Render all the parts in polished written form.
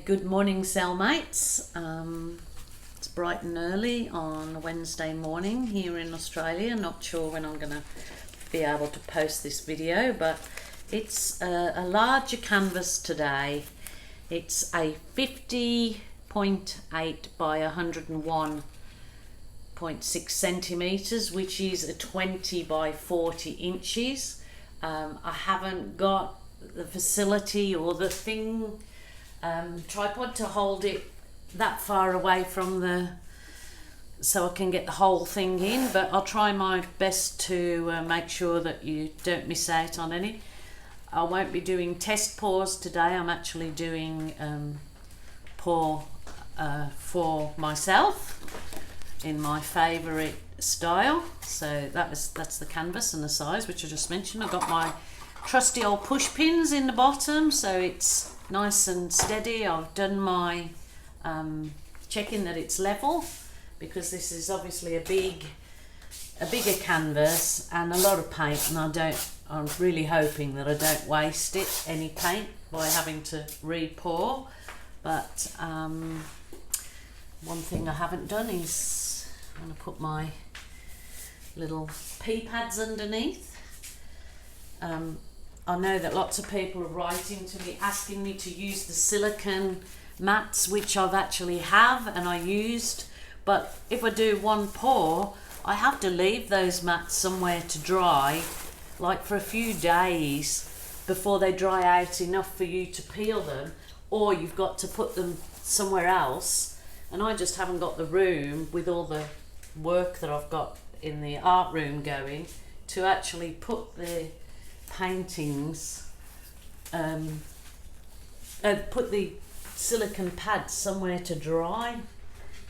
Good morning, cellmates. It's bright and early on a Wednesday morning here in Australia. Not sure when I'm going to be able to post this video, but it's a larger canvas today. It's a 50.8 by 101.6 centimeters, which is a 20 by 40 inches. I haven't got the facility or the tripod to hold it that far away from so I can get the whole thing in, but I'll try my best to make sure that you don't miss out on any. I won't be doing test pours today. I'm actually doing pour for myself in my favourite style. So that's the canvas and the size, which I just mentioned. I've got my trusty old push pins in the bottom, so it's nice and steady. I've done my checking that it's level, because this is obviously a bigger canvas and a lot of paint, and I'm really hoping that I don't waste any paint by having to re-pour. But one thing I haven't done is I'm going to put my little pea pads underneath. I know that lots of people are writing to me asking me to use the silicone mats, which I've actually have and I used, but if I do one pour, I have to leave those mats somewhere to dry, like for a few days before they dry out enough for you to peel them, or you've got to put them somewhere else. And I just haven't got the room, with all the work that I've got in the art room going, to actually put the paintings put the silicone pads somewhere to dry.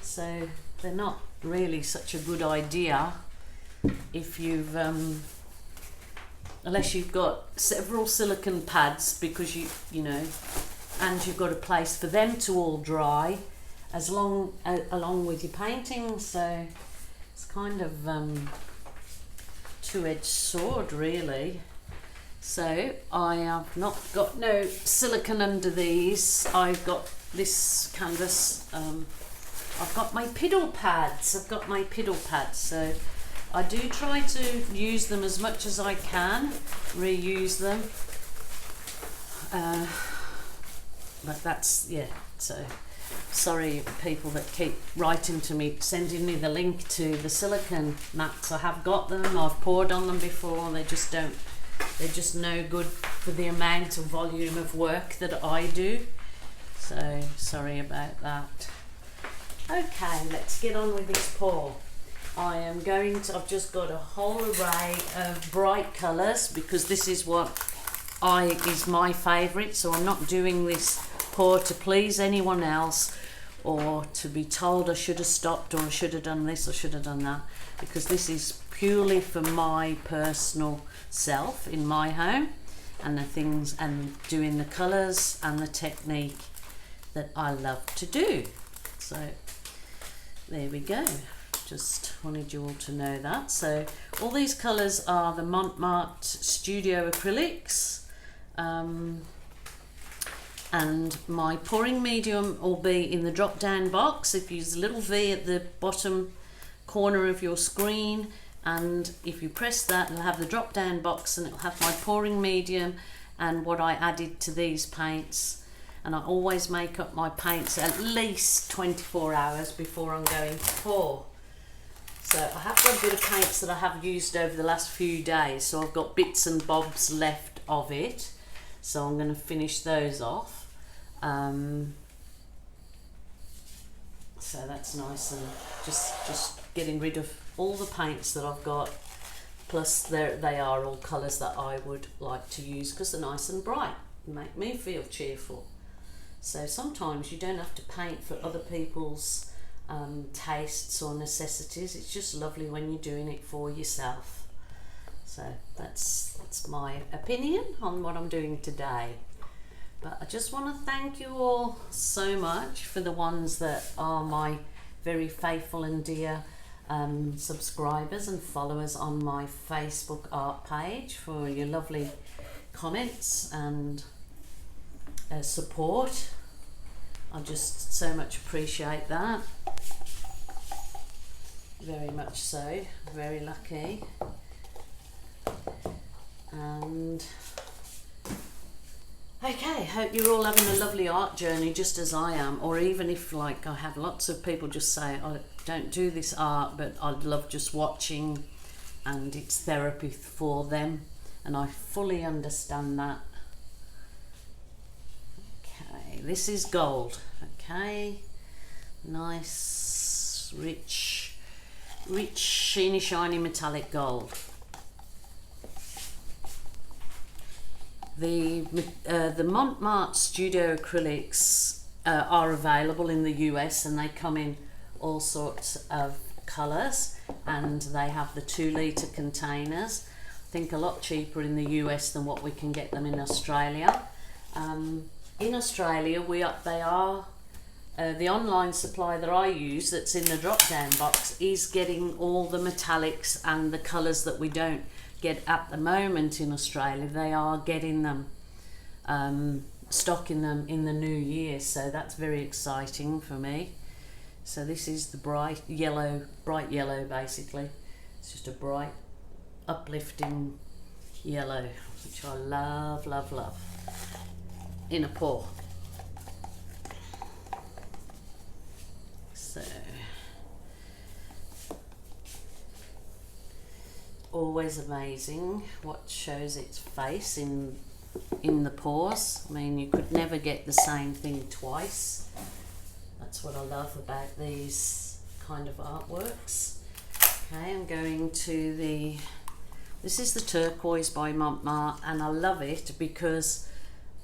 So they're not really such a good idea if you've unless you've got several silicone pads, because you know, and you've got a place for them to all dry along with your paintings. So it's kind of two-edged sword, really. So I have not got no silicone under these. I've got this canvas. I've got my piddle pads. So I do try to use them as much as I can, reuse them. But that's, yeah, so sorry people that keep writing to me, sending me the link to the silicone mats. I have got them, I've poured on them before, they're just no good for the amount of volume of work that I do. So sorry about that. Okay, let's get on with this pour. I've just got a whole array of bright colours, because this is what is my favourite. So I'm not doing this pour to please anyone else, or to be told I should have stopped, or I should have done this, or should have done that, because this is purely for my personal self in my home, and the things, and doing the colours and the technique that I love to do. So there we go. Just wanted you all to know that. So all these colours are the Mont Studio Acrylics, and my pouring medium will be in the drop down box. If you use the little V at the bottom corner of your screen, and if you press that, it'll have the drop down box, and it'll have my pouring medium and what I added to these paints. And I always make up my paints at least 24 hours before I'm going to pour. So I have got a bit of paints that I have used over the last few days, so I've got bits and bobs left of it, so I'm going to finish those off. So that's nice, and just getting rid of all the paints that I've got, plus they are all colours that I would like to use, because they're nice and bright and make me feel cheerful. So sometimes you don't have to paint for other people's tastes or necessities. It's just lovely when you're doing it for yourself. So that's my opinion on what I'm doing today. But I just want to thank you all so much for the ones that are my very faithful and dear subscribers and followers on my Facebook art page for your lovely comments and support. I just so much appreciate that. Very much so. Very lucky. And okay, hope you're all having a lovely art journey just as I am, or even if, like, I have lots of people just say, I don't do this art, but I love just watching and it's therapy for them, and I fully understand that. Okay, this is gold. Okay, nice, rich, sheeny, shiny metallic gold. The Mont Studio Acrylics are available in the US, and they come in all sorts of colours, and they have the 2 litre containers. I think a lot cheaper in the US than what we can get them in Australia. In Australia, the online supply that I use that's in the drop down box is getting all the metallics and the colours that we don't get at the moment in Australia. They are getting them, stocking them in the new year, so that's very exciting for me. So this is the bright yellow basically. It's just a bright uplifting yellow, which I love, love, love, in a pour. So always amazing what shows its face in the pours. I mean, you could never get the same thing twice. That's what I love about these kind of artworks. Okay, I'm going to this is the turquoise by Mont, and I love it because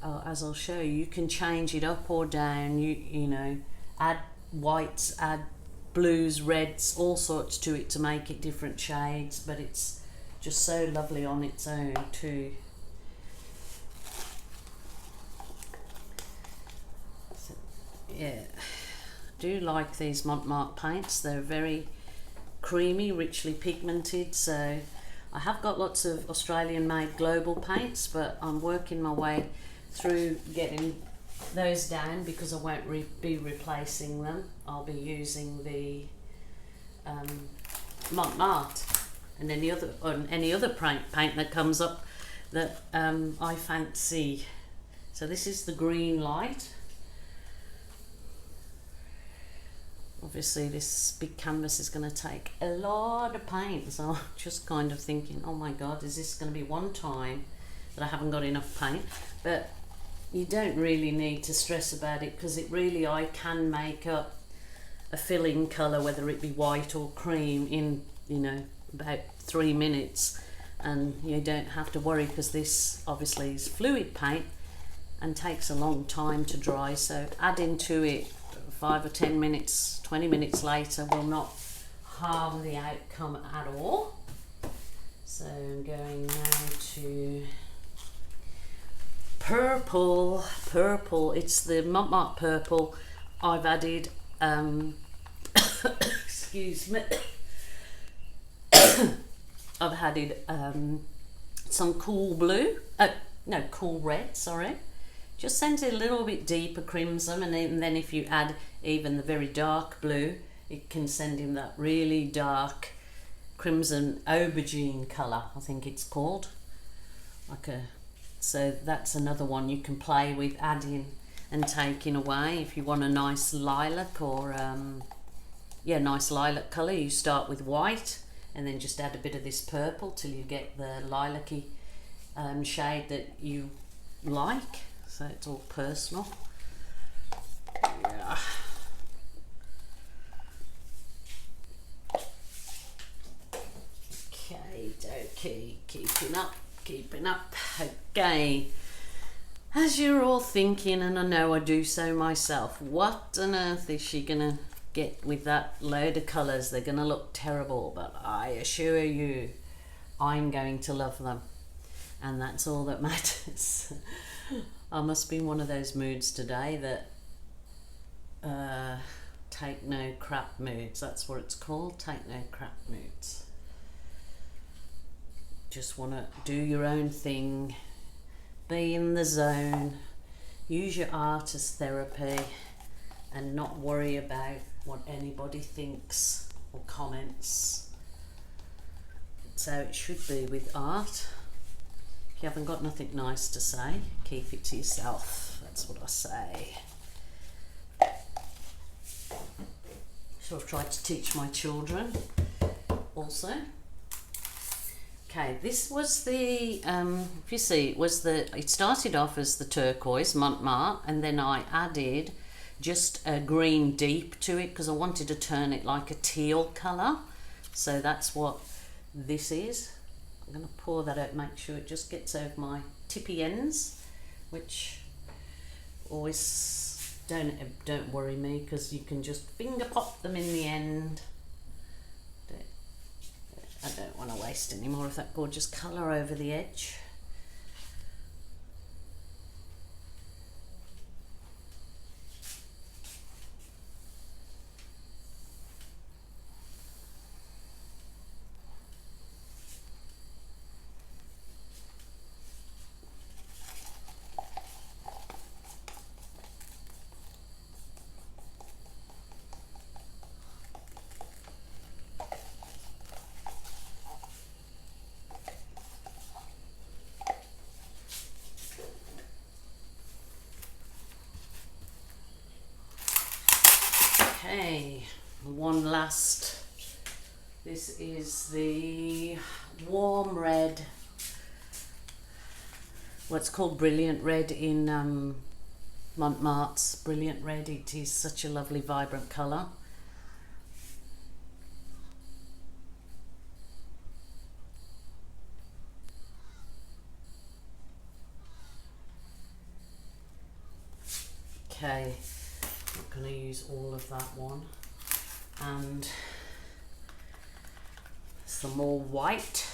as I'll show you, you can change it up or down. You know, add whites, add blues, reds, all sorts to it to make it different shades, but it's just so lovely on its own too. So, yeah, I do like these Mont paints. They're very creamy, richly pigmented. So I have got lots of Australian made global paints, but I'm working my way through getting those down because I won't be replacing them. I'll be using the Mont, and any other paint that comes up that I fancy. So this is the green light. Obviously this big canvas is going to take a lot of paint, so I'm just kind of thinking, oh my god, is this going to be one time that I haven't got enough paint? But you don't really need to stress about it, because I can make up a filling colour, whether it be white or cream, in, you know, about 3 minutes, and you don't have to worry, because this obviously is fluid paint and takes a long time to dry. So adding to it 5 or 10 minutes, 20 minutes later will not harm the outcome at all. So I'm going now to purple. It's the Mont purple. I've added excuse me, I've added some cool blue, cool red, sorry. Just send it a little bit deeper crimson, and then if you add even the very dark blue, it can send him that really dark crimson aubergine colour, I think it's called. So that's another one you can play with, adding and taking away. If you want a nice lilac or nice lilac colour, you start with white and then just add a bit of this purple till you get the lilac-y shade that you like. So it's all personal. Yeah. Okay, keeping up. Okay. As you're all thinking, and I know I do so myself, what on earth is she gonna get with that load of colours? They're gonna look terrible, but I assure you, I'm going to love them, and that's all that matters. I must be in one of those moods today that Take no crap moods. That's what it's called. Take no crap moods. Just want to do your own thing. Be in the zone. Use your art as therapy and not worry about what anybody thinks or comments. That's how it should be with art. If you haven't got nothing nice to say, keep it to yourself. That's what I say. So I've tried to teach my children also. Okay, this was the, if you see, it started off as the turquoise, Mont, and then I added just a green deep to it because I wanted to turn it like a teal colour. So that's what this is. I'm going to pour that out, make sure it just gets over my tippy ends, which always don't worry me because you can just finger pop them in the end. I don't want to waste any more of that gorgeous colour over the edge. Okay, one last. This is the warm red. What's called brilliant red in Montmartre's brilliant red. It is such a lovely, vibrant colour. Okay. I'm going to use all of that one and some more white.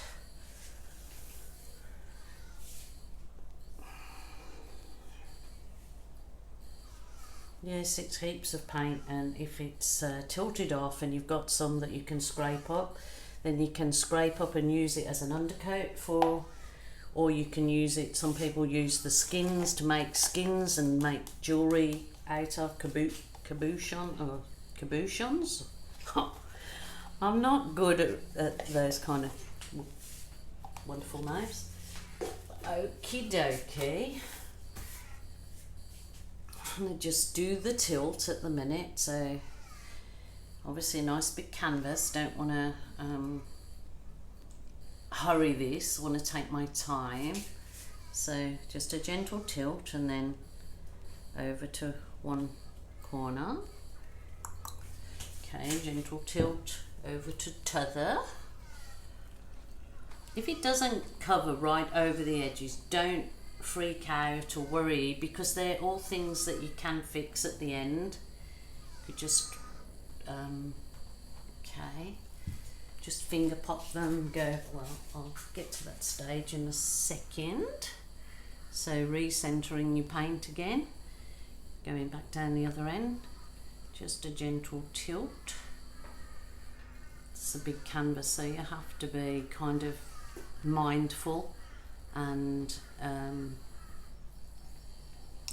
Yes, it's heaps of paint, and if it's tilted off and you've got some that you can scrape up, then you can scrape up and use it as an undercoat for, or you can use it, some people use the skins to make skins and make jewellery out of cabochons. I'm not good at those kind of wonderful names. Okie dokie. I'm going to just do the tilt at the minute, so obviously a nice big canvas, don't want to hurry this, want to take my time, so just a gentle tilt and then over to one corner. Okay, gentle tilt over to t'other. If it doesn't cover right over the edges, don't freak out or worry, because they're all things that you can fix at the end. You could just okay, just finger pop them, go, well, I'll get to that stage in a second. So recentering your paint again, going back down the other end, just a gentle tilt. It's a big canvas, so you have to be kind of mindful and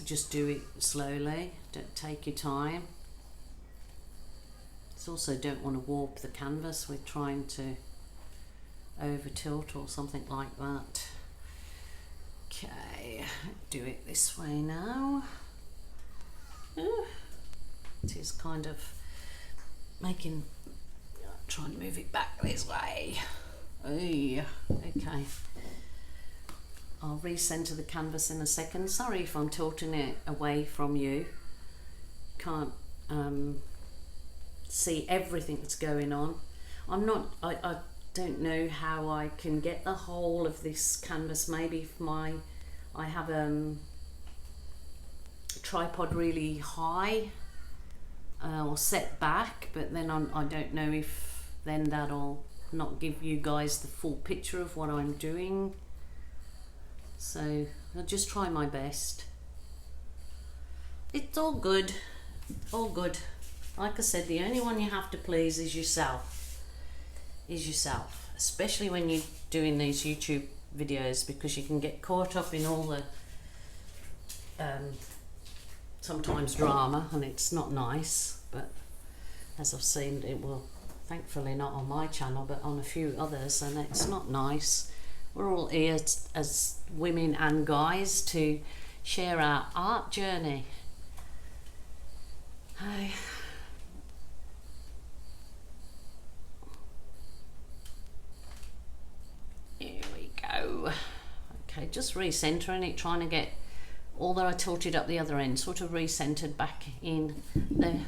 just do it slowly, don't take your time. It's also don't want to warp the canvas with trying to over tilt or something like that. Okay, do it this way now. It is kind of making, try and move it back this way. Okay, I'll recenter the canvas in a second. Sorry if I'm tilting it away from you. Can't see everything that's going on. I don't know how I can get the whole of this canvas. Maybe if I have a tripod really high or set back, but then I don't know if then that'll not give you guys the full picture of what I'm doing. So I'll just try my best. It's all good, all good. Like I said, the only one you have to please is yourself. Especially when you're doing these YouTube videos, because you can get caught up in all the sometimes drama, and it's not nice. But as I've seen, it will, thankfully not on my channel, but on a few others, and it's not nice. We're all here as women and guys to share our art journey. Hi. Here we go. Okay, just recentering it, trying to get all that I tilted up the other end sort of recentered back in the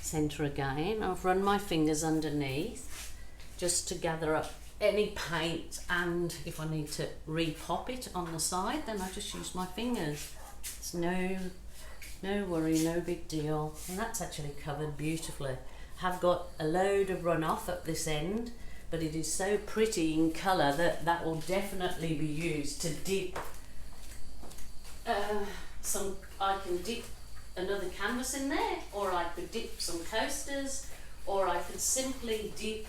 center again. I've run my fingers underneath just to gather up any paint, and if I need to repop it on the side, then I just use my fingers. It's no worry, no big deal. And that's actually covered beautifully. Have got a load of runoff at this end, but it is so pretty in colour that will definitely be used to dip some. I can dip another canvas in there, or I could dip some coasters, or I could simply dip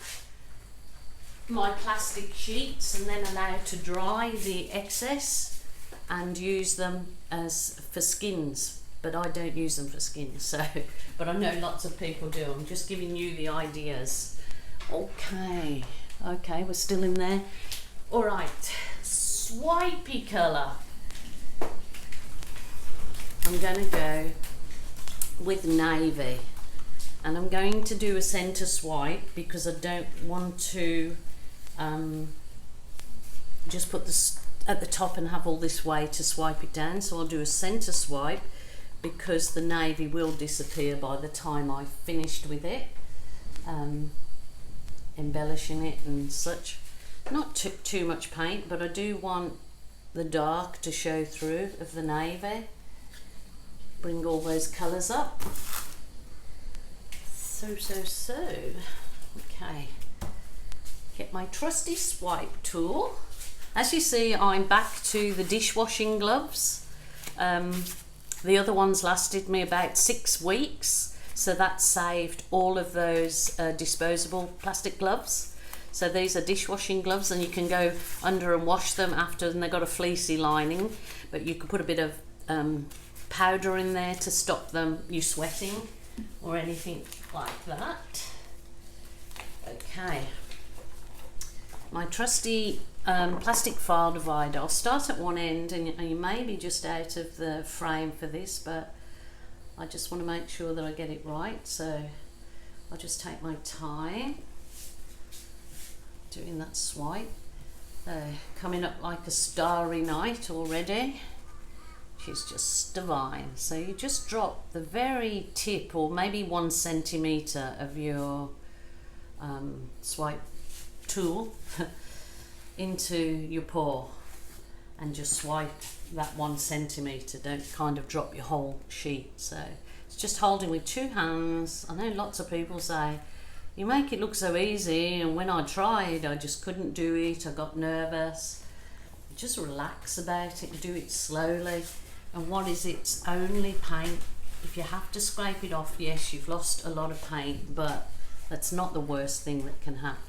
my plastic sheets and then allow to dry the excess and use them as for skins, but I don't use them for skins, so but I know lots of people do. I'm just giving you the ideas. Okay, we're still in there. All right, swipey colour. I'm going to go with navy, and I'm going to do a centre swipe because I don't want to just put this at the top and have all this way to swipe it down. So I'll do a centre swipe because the navy will disappear by the time I've finished with it, embellishing it and such. Not too much paint, but I do want the dark to show through of the navy. Bring all those colours up. So. Okay. Get my trusty swipe tool. As you see, I'm back to the dishwashing gloves. The other ones lasted me about 6 weeks, so that saved all of those disposable plastic gloves. So these are dishwashing gloves, and you can go under and wash them after, and they've got a fleecy lining, but you can put a bit of powder in there to stop you sweating or anything like that. Okay, my trusty plastic file divider. I'll start at one end, and you may be just out of the frame for this, but I just want to make sure that I get it right, so I'll just take my time doing that swipe. Coming up like a starry night already. She's just divine. So you just drop the very tip, or maybe 1 centimetre of your swipe tool into your paw and just swipe that 1 centimetre. Don't kind of drop your whole sheet. So it's just holding with 2 hands. I know lots of people say, you make it look so easy, and when I tried I just couldn't do it. I got nervous. Just relax about it, do it slowly. And what is it? It's only paint. If you have to scrape it off, yes, you've lost a lot of paint, but that's not the worst thing that can happen.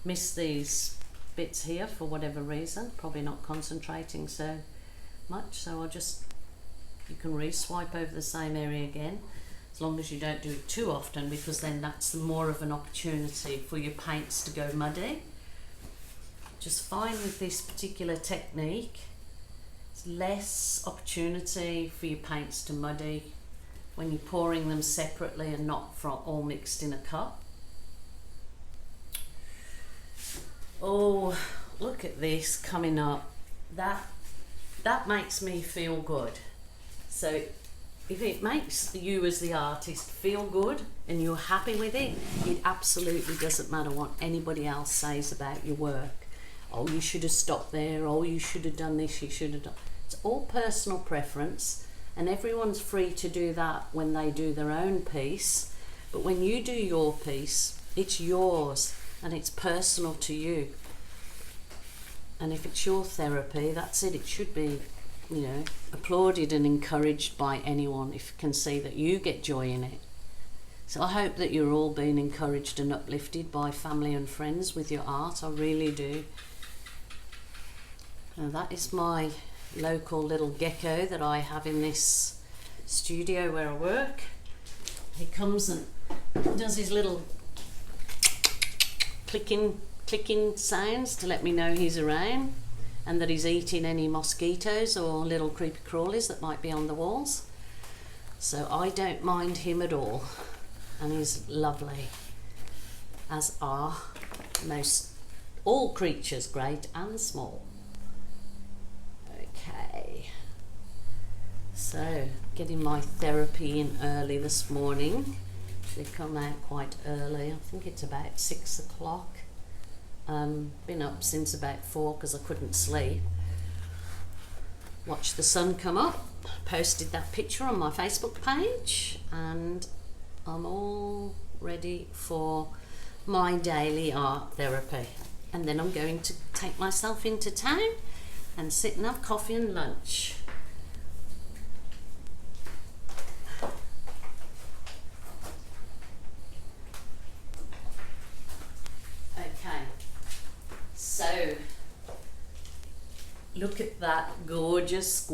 Miss these bits here for whatever reason, probably not concentrating so much, so you can re-swipe over the same area again, as long as you don't do it too often, because then that's more of an opportunity for your paints to go muddy. Just fine with this particular technique. Less opportunity for your paints to muddy when you're pouring them separately and not all mixed in a cup. Oh, look at this coming up. That makes me feel good. So if it makes you as the artist feel good and you're happy with it, it absolutely doesn't matter what anybody else says about your work. Oh, you should have stopped there. Oh, you should have done this. You should have done. It's all personal preference, and everyone's free to do that when they do their own piece. But when you do your piece, it's yours and it's personal to you. And if it's your therapy, that's it. It should be, applauded and encouraged by anyone if you can see that you get joy in it. So I hope that you're all being encouraged and uplifted by family and friends with your art. I really do. And that is my local little gecko that I have in this studio where I work. He comes and does his little clicking sounds to let me know he's around and that he's eating any mosquitoes or little creepy crawlies that might be on the walls. So I don't mind him at all, and he's lovely, as are most all creatures, great and small. Okay, so getting my therapy in early this morning. Actually come out quite early. I think it's about 6 o'clock. Been up since about 4 because I couldn't sleep. Watched the sun come up, posted that picture on my Facebook page, and I'm all ready for my daily art therapy. And then I'm going to take myself into town and sit and have coffee and lunch. Okay, so look at that gorgeous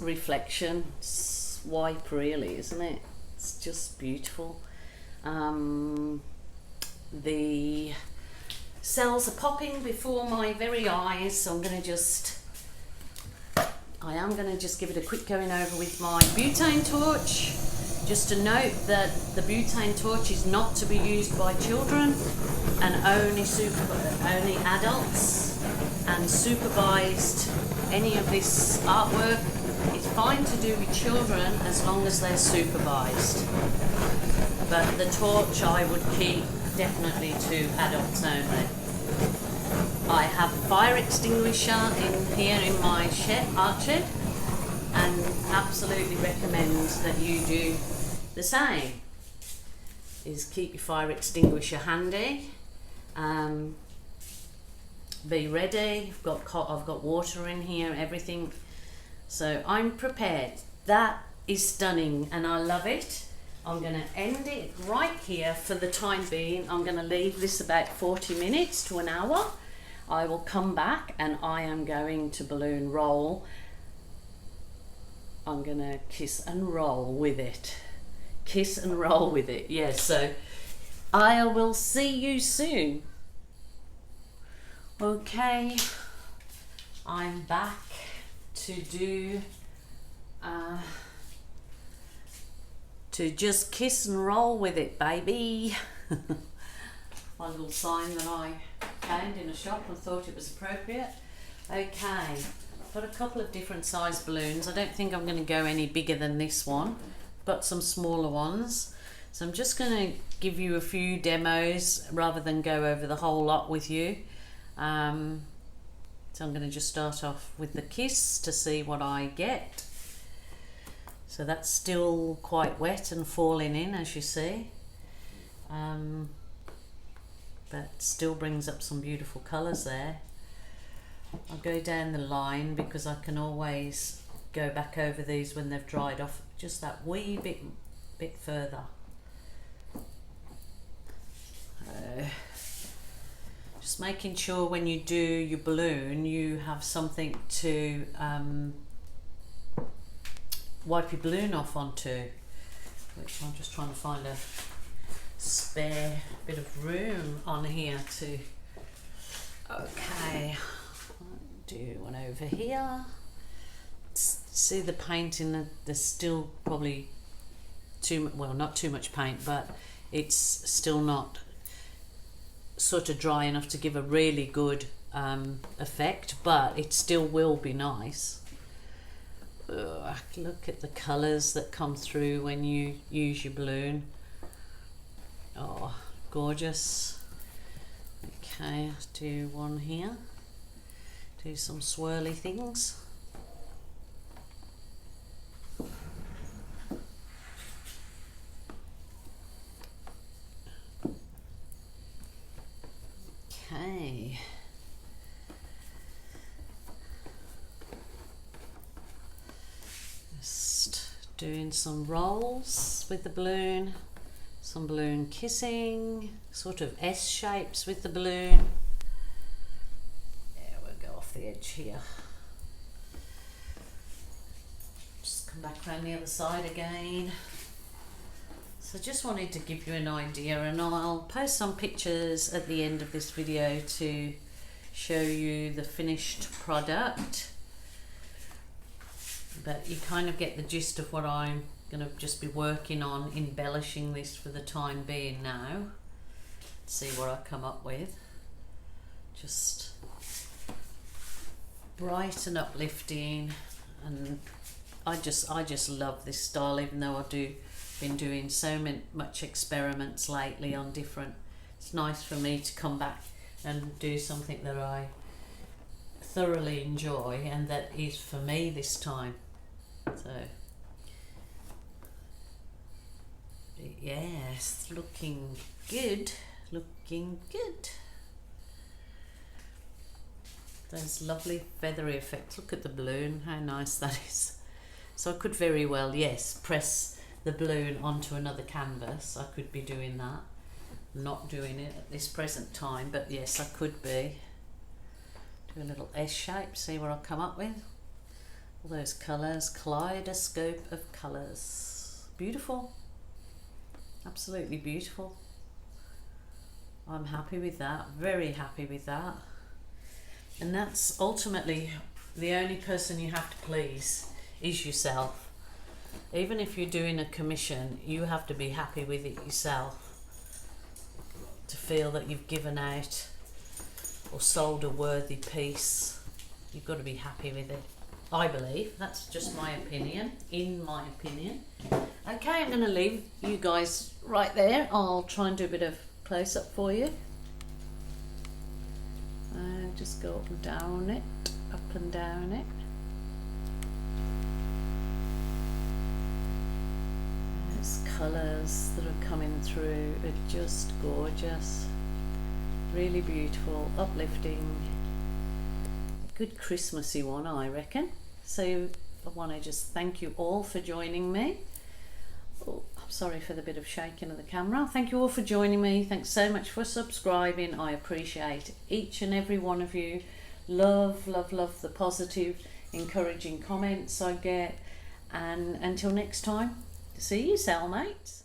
reflection. Swipe, really, isn't it? It's just beautiful. The cells are popping before my very eyes, so I am going to just give it a quick going over with my butane torch. Just to note that the butane torch is not to be used by children and only adults, and supervised. Any of this artwork is fine to do with children as long as they're supervised. But the torch I would keep definitely to adults only. I have a fire extinguisher in here in my art shed, and absolutely recommend that you do the same. Is keep your fire extinguisher handy. Be ready. I've got water in here, everything. So I'm prepared. That is stunning and I love it. I'm going to end it right here for the time being. I'm going to leave this about 40 minutes to an hour. I will come back and I am going to balloon roll. I'm going to kiss and roll with it. Kiss and roll with it. Yes, so I will see you soon. Okay, I'm back to do to just kiss and roll with it, baby. My little sign that I found in a shop and thought it was appropriate. Okay, I've got a couple of different size balloons. I don't think I'm going to go any bigger than this one, but some smaller ones. So I'm just going to give you a few demos rather than go over the whole lot with you. So I'm going to just start off with the kiss to see what I get. So that's still quite wet and falling in, as you see, but still brings up some beautiful colours there. I'll go down the line because I can always go back over these when they've dried off just that wee bit further. Just making sure when you do your balloon you have something to wipe your balloon off onto, which I'm just trying to find a spare bit of room on here to. Okay, I'll do one over here. See the paint in the, there's still probably not too much paint, but it's still not sort of dry enough to give a really good effect, but it still will be nice. Look at the colours that come through when you use your balloon. Oh, gorgeous. Okay, let's do one here. Do some swirly things. Okay. Just doing some rolls with the balloon, some balloon kissing, sort of S shapes with the balloon. Yeah, we'll go off the edge here. Just come back around the other side again. So just wanted to give you an idea, and I'll post some pictures at the end of this video to show you the finished product. But you kind of get the gist of what I'm going to just be working on, embellishing this for the time being now. See what I come up with. Just bright and uplifting, and I just love this style, even though I've been doing so much experiments lately on different. It's nice for me to come back and do something that I thoroughly enjoy and that is for me this time. So yes, looking good, looking good. Those lovely feathery effects. Look at the balloon, how nice that is. So I could very well, yes, press the balloon onto another canvas. I could be doing that. Not doing it at this present time, but yes, I could be. Do a little S shape, see what I'll come up with. All those colours, kaleidoscope of colours. Beautiful. Absolutely beautiful. I'm happy with that, very happy with that. And that's ultimately the only person you have to please is yourself. Even if you're doing a commission, you have to be happy with it yourself to feel that you've given out or sold a worthy piece. You've got to be happy with it, I believe. That's just my opinion, in my opinion. Okay, I'm going to leave you guys right there. I'll try and do a bit of close-up for you. Just go up and down it, up and down it. Those colours that are coming through are just gorgeous. Really beautiful, uplifting. A good Christmassy one, I reckon. So I want to just thank you all for joining me. Oh, I'm sorry for the bit of shaking of the camera. Thank you all for joining me. Thanks so much for subscribing. I appreciate each and every one of you. Love, love, love the positive, encouraging comments I get. And until next time, see you, cellmates.